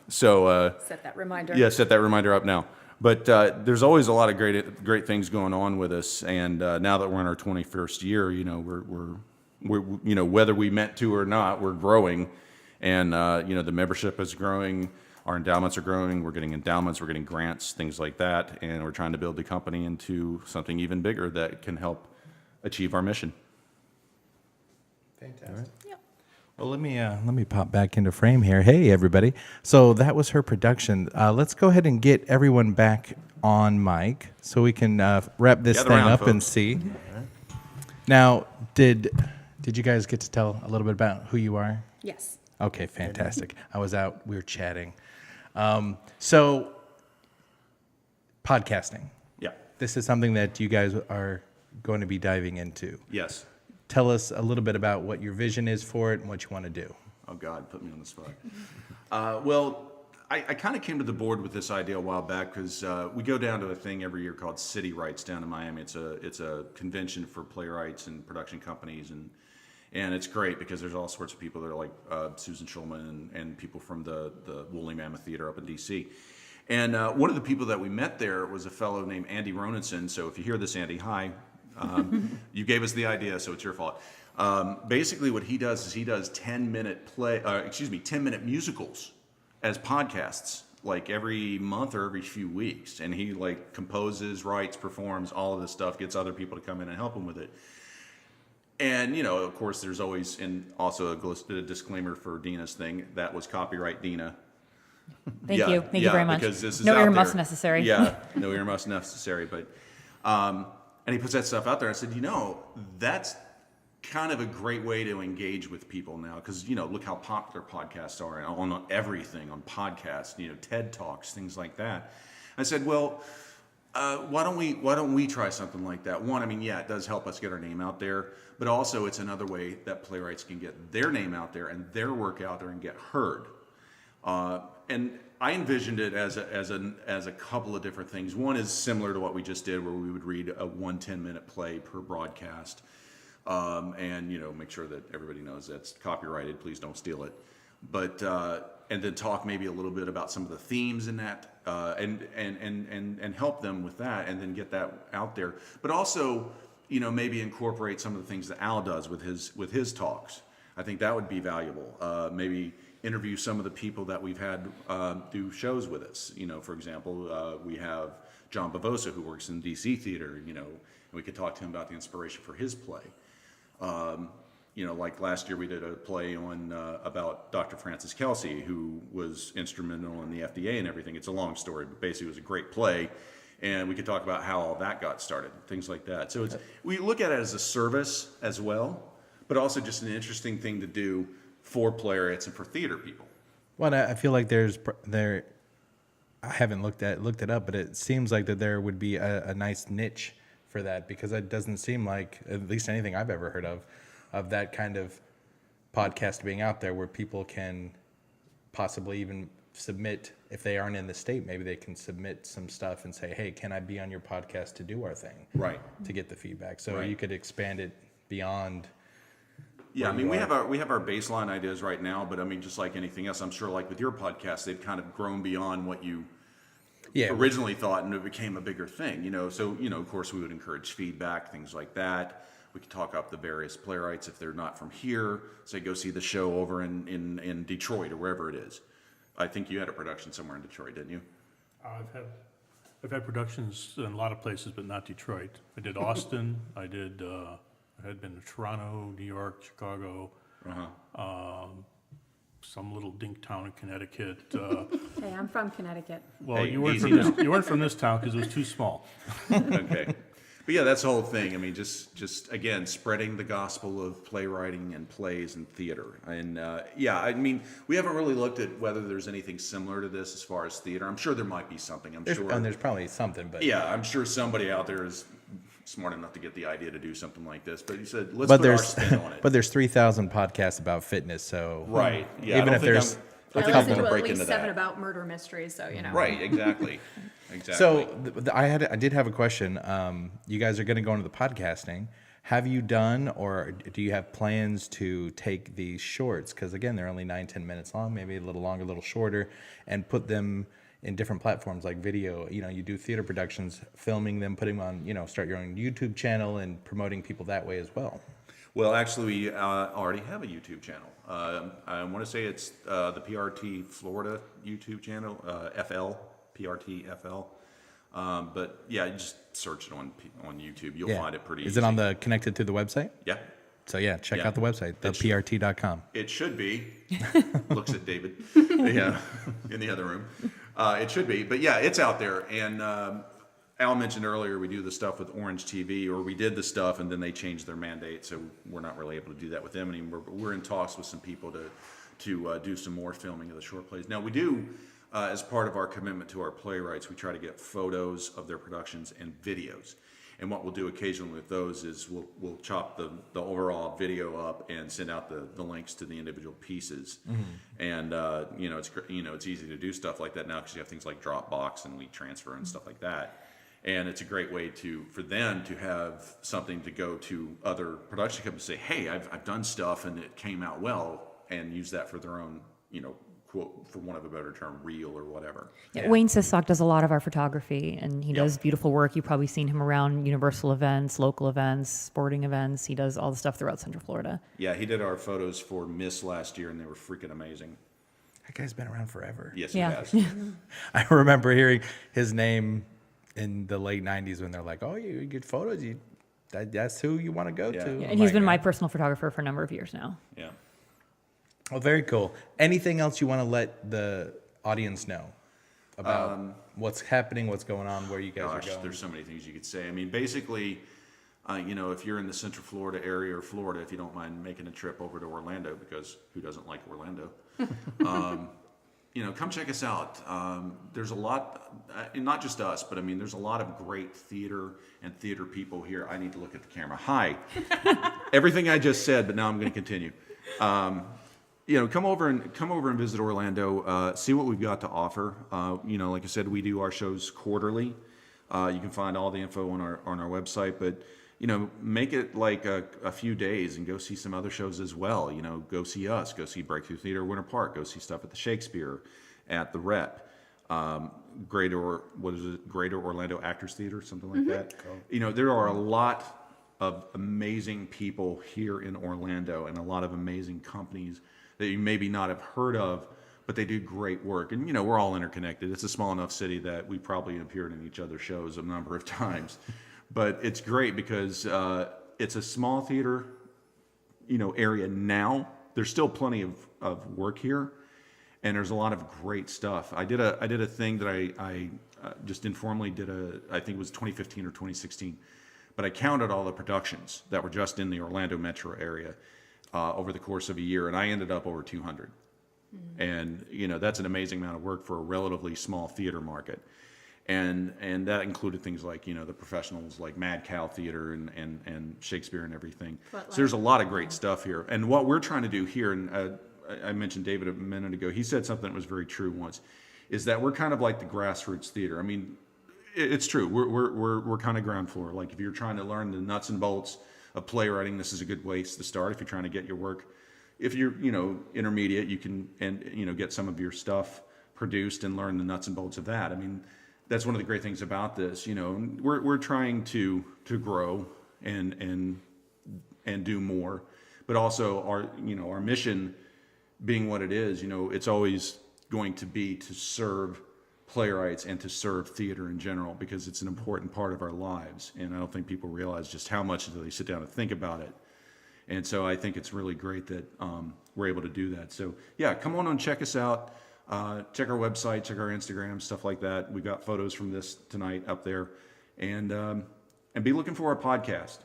Set that reminder. Yeah, set that reminder up now. But there's always a lot of great things going on with us. And now that we're in our 21st year, we're whether we meant to or not, we're growing. And the membership is growing. Our endowments are growing. We're getting endowments. We're getting grants, things like that. And we're trying to build the company into something even bigger that can help achieve our mission. Fantastic. Yep. Well, let me pop back into frame here. Hey, everybody. So that was her production. Let's go ahead and get everyone back on mic so we can wrap this thing up and see. Now, did you guys get to tell a little bit about who you are? Yes. Okay, fantastic. I was out. We were chatting. So, podcasting. Yeah. This is something that you guys are going to be diving into. Yes. Tell us a little bit about what your vision is for it and what you want to do. Oh, God, put me on the spot. Well, I kind of came to the board with this idea a while back because we go down to a thing every year called City Rights down in Miami. It's a convention for playwrights and production companies, and it's great because there's all sorts of people that are like Susan Schulman and people from the Woolly Mammoth Theater up in D.C. And one of the people that we met there was a fellow named Andy Ronenson. So if you hear this, Andy, hi. You gave us the idea, so it's your fault. Basically, what he does is he does 10-minute musicals as podcasts, like every month or every few weeks, and he like composes, writes, performs, all of this stuff, gets other people to come in and help him with it. And of course, there's always also a disclaimer for Dena's thing that was copyright Dena. Thank you very much. Because this is no out earmuffs there. necessary. Yeah, no earmuffs necessary, but. And he puts that stuff out there. I said, kind of a great way to engage with people now, because look how popular podcasts are on everything, on podcasts, TED Talks, things like that. I said, well, why don't we try something like that? One, I mean, yeah, it does help us get our name out there, but also it's another way that playwrights can get their name out there and their work out there and get heard. And I envisioned it as a couple of different things. One is similar to what we just did, where we would read a 10-minute play per broadcast, and make sure that everybody knows that's copyrighted. Please don't steal it. But and then talk maybe a little bit about some of the themes in that, and help them with that, and then get that out there. But also, maybe incorporate some of the things that Al does with his talks. I think that would be valuable. Maybe interview some of the people that we've had do shows with us. For example, we have John Bavosa, who works in DC theater. And we could talk to him about the inspiration for his play. Like last year we did a play on about Dr. Francis Kelsey, who was instrumental in the FDA and everything. It's a long story, but basically it was a great play, and we could talk about how all that got started, things like that. So we look at it as a service as well, but also just an interesting thing to do for playwrights and for theater people. Well, I feel like I haven't looked it up, but it seems like that there would be a nice niche for that, because it doesn't seem like, at least anything I've ever heard of that kind of podcast being out there, where people can possibly even submit, if they aren't in the state, maybe they can submit some stuff and say, hey, can I be on your podcast to do our thing? Right. To get the feedback. So Right. you could expand it beyond. Yeah, I mean, we have our baseline ideas right now, but I mean, just like anything else, I'm sure like with your podcast, they've kind of grown beyond what you originally thought, and it became a bigger thing, So, of course, we would encourage feedback, things like that. We could talk up the various playwrights if they're not from here. Say, go see the show over in Detroit or wherever it is. I think you had a production somewhere in Detroit, didn't you? I've had productions in a lot of places, but not Detroit. I did Austin. I had been to Toronto, New York, Chicago, some little dink town in Connecticut. Hey, I'm from Connecticut. Well, Hey, you weren't from this town because it was too small. Okay. But yeah, that's the whole thing. I mean, just again, spreading the gospel of playwriting and plays and theater. And I mean, we haven't really looked at whether there's anything similar to this as far as theater. I'm sure there might be something. There's probably something, but yeah, I'm sure somebody out there is smart enough to get the idea to do something like this. But he said, let's put our spin on it. But there's 3,000 podcasts about fitness, so Right. Yeah. even if there's I I think I'm listened going to to at break into least 7 that. about murder mysteries, so Right. Exactly. Exactly. So I did have a question. You guys are going to go into the podcasting. Have you done, or do you have plans to take these shorts? Because again, they're only 9-10 minutes long, maybe a little longer, a little shorter, and put them in different platforms like video. You do theater productions, filming them, putting them on, start your own YouTube channel and promoting people that way as well. Well, actually, we already have a YouTube channel. I want to say it's the PRT Florida YouTube channel, PRT FL. But yeah, you just search it on YouTube. You'll find it pretty easy. Is it on the connected to the website? Yeah. So yeah, check Yeah. out the website, theprt.com. It should be. Looks at David. Yeah, in the other room. It should be. But yeah, it's out there. And Al mentioned earlier we do the stuff with Orange TV, or we did the stuff and then they changed their mandate, so we're not really able to do that with them anymore. But we're in talks with some people to do some more filming of the short plays. Now we do, as part of our commitment to our playwrights, we try to get photos of their productions and videos. And what we'll do occasionally with those is we'll chop the overall video up and send out the links to the individual pieces. And it's easy to do stuff like that now because you have things like Dropbox and WeTransfer and stuff like that. And it's a great way for them to have something to go to other production companies and say, hey, I've done stuff and it came out well, and use that for their own, quote, for one of a better term, reel or whatever. Yeah. Wayne Sisak does a lot of our photography, and he does beautiful work. You've probably seen him around Universal events, local events, sporting events. He does all the stuff throughout Central Florida. Yeah, he did our photos for Miss last year, and they were freaking amazing. That guy's been around forever. Yes, Yeah. he has. I remember hearing his name in the late 90s when they're like, oh, you get photos, that's who you want to go Yeah. to. Yeah, And he's been my personal photographer for a number of years now. Yeah. Oh, very cool. Anything else you want to let the audience know about what's happening, what's going on, where you guys are going? There's so many things you could say. I mean, basically, if you're in the Central Florida area or Florida, if you don't mind making a trip over to Orlando, because who doesn't like Orlando? Come check us out. There's a lot, not just us, but I mean, there's a lot of great theater and theater people here. I need to look at the camera. Hi. Everything I just said, but now I'm going to continue. Come over and visit Orlando. See what we've got to offer. Like I said, we do our shows quarterly. You can find all the info on our website, but make it like a few days and go see some other shows as well. Go see us, go see Breakthrough Theater Winter Park, go see stuff at the Shakespeare, at the Rep, Greater Orlando Actors Theater, something like that. There are a lot of amazing people here in Orlando and a lot of amazing companies that you maybe not have heard of, but they do great work. And, we're all interconnected. It's a small enough city that we probably appeared in each other's shows a number of times. But it's great because it's a small theater, area now. There's still plenty of work here, and there's a lot of great stuff. I did a thing that I just informally did I think it was 2015 or 2016, but I counted all the productions that were just in the Orlando metro area over the course of a year, and I ended up over 200. And that's an amazing amount of work for a relatively small theater market. And that included things like the professionals like Mad Cow Theater and Shakespeare and everything. So there's a lot of great stuff here. And what we're trying to do here, and I mentioned David a minute ago, he said something that was very true once, is that we're kind of like the grassroots theater. I mean, it's true. We're kind of ground floor. Like if you're trying to learn the nuts and bolts of playwriting, this is a good place to start. If you're trying to get your work, if you're intermediate, you can get some of your stuff produced and learn the nuts and bolts of that. I mean, that's one of the great things about this. We're trying to grow and do more, but also our mission being what it is. It's always going to be to serve playwrights and to serve theater in general, because it's an important part of our lives. And I don't think people realize just how much until they sit down and think about it. And so I think it's really great that we're able to do that. So yeah, come on and check us out. Check our website, check our Instagram, stuff like that. We've got photos from this tonight up there, and be looking for our podcast.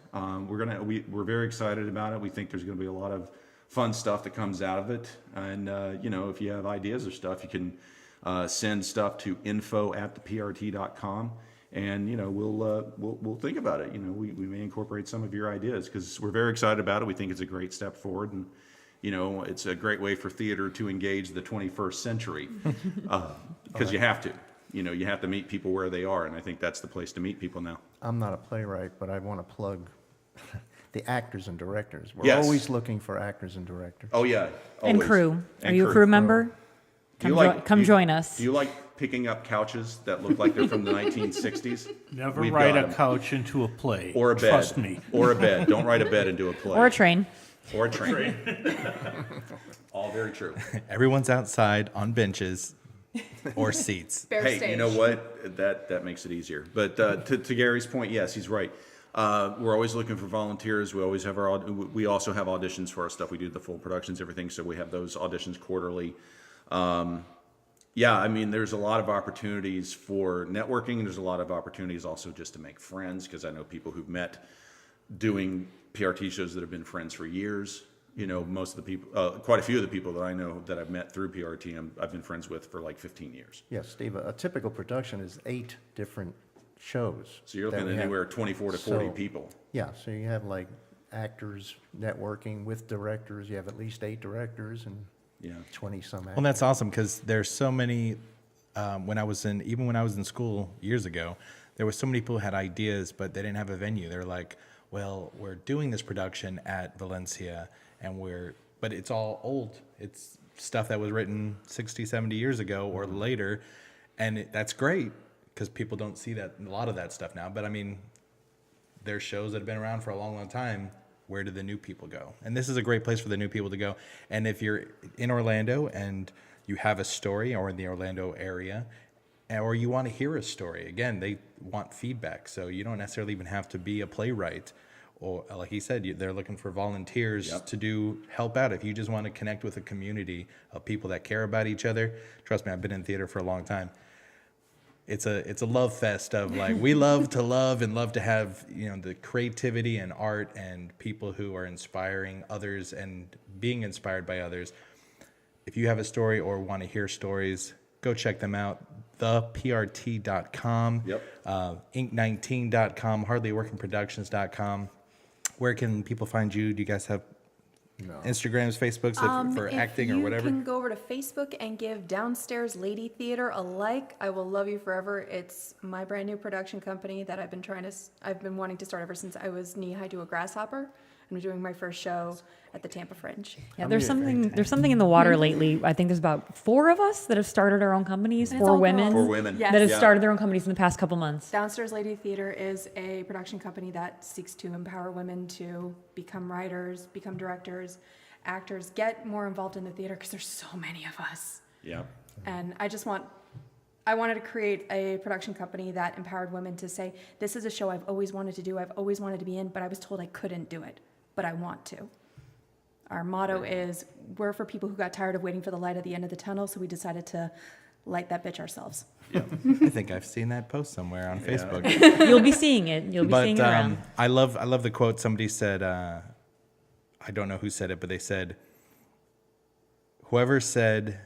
We're very excited about it. We think there's going to be a lot of fun stuff that comes out of it. And if you have ideas or stuff, you can send stuff to info@theprt.com. And we'll think about it. We may incorporate some of your ideas because we're very excited about it. We think it's a great step forward, and it's a great way for theater to engage the 21st century because you have to. You have to meet people where they are, and I think that's the place to meet people now. I'm not a playwright, but I want to plug the actors and directors. We're Yes. always looking for actors and directors. Oh yeah, And always. crew. Are And you a crew member? Do you Come join us. Do you like picking up couches that look like they're from the 1960s? Never We've write got a 'em. couch into a play. Or a bed. Trust me. Or a bed. Don't write a bed into a play. Or a train. Or a train. All very true. Everyone's outside on benches or seats. Bare Hey, stage. you know what? That makes it easier. But to Gary's point, yes, he's right. We're always looking for volunteers. We always have we also have auditions for our stuff. We do the full productions, everything. So we have those auditions quarterly. There's a lot of opportunities for networking, and there's a lot of opportunities also just to make friends, because I know people who've met doing PRT shows that have been friends for years. Most of the people, quite a few of the people that I know that I've met through PRT, I've been friends with for like 15 years. Yes, Steve, a typical production is 8 different shows. So you're that looking we at have. anywhere 24 to 40 So- people. Yeah, so you have like actors networking with directors. You have at least 8 directors and Yeah. 20 some actors. Well, that's awesome because there's so many. When I was in school years ago, there were so many people who had ideas, but they didn't have a venue. They're like, "Well, we're doing this production at Valencia, but it's all old. It's stuff that was written 60, 70 years ago or later, and that's great because people don't see a lot of that stuff now. But I mean, there's shows that have been around for a long, long time. Where do the new people go? And this is a great place for the new people to go. And if you're in Orlando and you have a story, or in the Orlando area, or you want to hear a story, again, they want feedback. So you don't necessarily even have to be a playwright. Or like he said, they're looking for volunteers Yep. to help out. If you just want to connect with a community of people that care about each other, trust me, I've been in theater for a long time. it's a love fest of like, we love to love and love to have, you know, the creativity and art and people who are inspiring others and being inspired by others. If you have a story or want to hear stories, go check them out. theprt.com, ink19.com, hardlyworkingproductions.com. Where can people find you? Do you guys have Instagrams, Facebooks for acting or whatever? If you can go over to Facebook and give Downstairs Lady Theater a like, I will love you forever. It's my brand new production company that I've been wanting to start ever since I was knee-high to a grasshopper. I'm doing my first show at the Tampa Fringe. Yeah, there's something in the water lately. I think there's about 4 of us that have started our own companies, And it's 4 all women, girls. 4 women. Yes. that have Yeah. started their own companies in the past couple months. Downstairs Lady Theater is a production company that seeks to empower women to become writers, become directors, actors, get more involved in the theater because there's so many of us. Yeah. And I wanted to create a production company that empowered women to say, this is a show I've always wanted to do, I've always wanted to be in, but I was told I couldn't do it, but I want to. Our motto is, we're for people who got tired of waiting for the light at the end of the tunnel, so we decided to light that bitch ourselves. I think I've seen that post somewhere on Facebook. You'll be seeing it. You'll be seeing it around. I love the quote. Somebody said, I don't know who said it, but they said, whoever said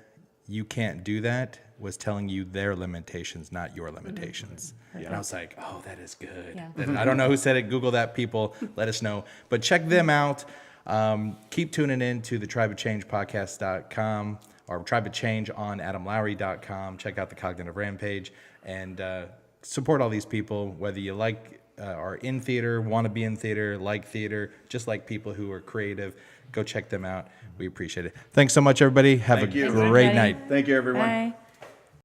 you can't do that was telling you their limitations, not your limitations. And I was like, oh, that is good. Yeah. And I don't know who said it. Google that, people. Let us know. But check them out. Keep tuning in to the Tribe of Change podcast.com or Tribe of Change on adamlowry.com. Check out the Cognitive Rampage and support all these people, whether you are in theater, want to be in theater, like theater, just like people who are creative. Go check them out. We appreciate it. Thanks so much, everybody. Have Thank a you. great everybody. night. Thank you, everyone. Bye.